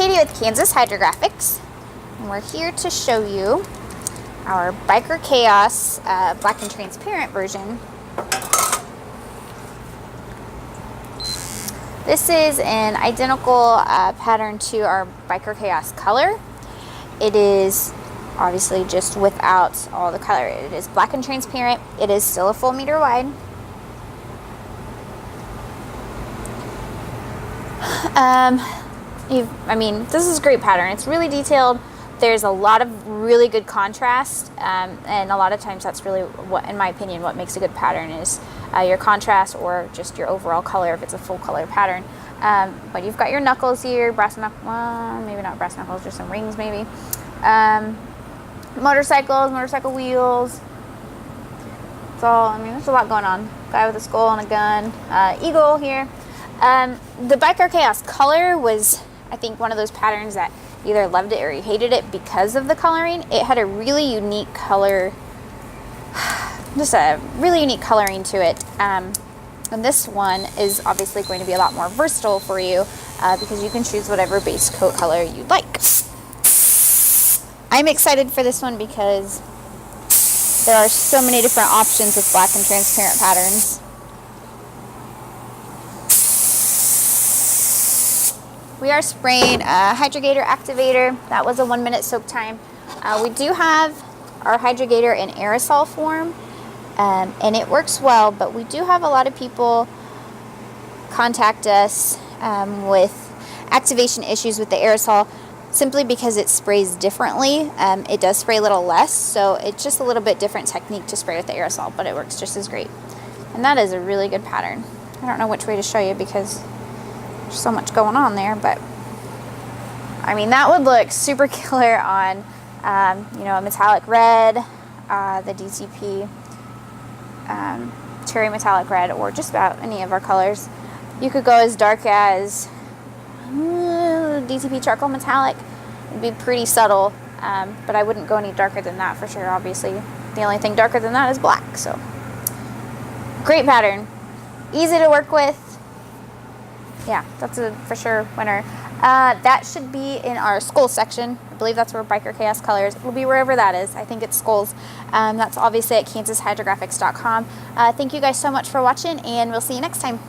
Katie with Kansas Hydrographics, and we're here to show you our Biker Chaos black and transparent version. This is an identical pattern to our Biker Chaos color. It is obviously just without all the color. It is black and transparent. It is still a full meter wide. This is a great pattern. It's really detailed. There's a lot of really good contrast, and a lot of times that's really what, in my opinion, what makes a good pattern is your contrast or just your overall color if it's a full color pattern. But you've got your knuckles here, brass knuckles, well, maybe not brass knuckles, just some rings maybe. Motorcycles, motorcycle wheels. It's all, there's a lot going on. Guy with a skull and a gun, eagle here. The Biker Chaos color was, I think, one of those patterns that you either loved it or you hated it because of the coloring. It had a really unique color, just a really unique coloring to it. And this one is obviously going to be a lot more versatile for you because you can choose whatever base coat color you'd like. I'm excited for this one because there are so many different options with black and transparent patterns. We are spraying a Hydrographics activator. That was a 1 minute soak time. We do have our Hydrographics in aerosol form, and it works well, but we do have a lot of people contact us with activation issues with the aerosol simply because it sprays differently. It does spray a little less, so it's just a little bit different technique to spray with the aerosol, but it works just as great. And that is a really good pattern. I don't know which way to show you because there's so much going on there, but that would look super killer on a metallic red, the DCP cherry metallic red, or just about any of our colors. You could go as dark as DCP charcoal metallic. It'd be pretty subtle, but I wouldn't go any darker than that for sure. Obviously, the only thing darker than that is black. So great pattern, easy to work with. Yeah, that's a for sure winner. That should be in our skull section. I believe that's where Biker Chaos colors. It will be wherever that is. I think it's skulls. That's obviously at KansasHydrographics.com. Thank you guys so much for watching, and we'll see you next time.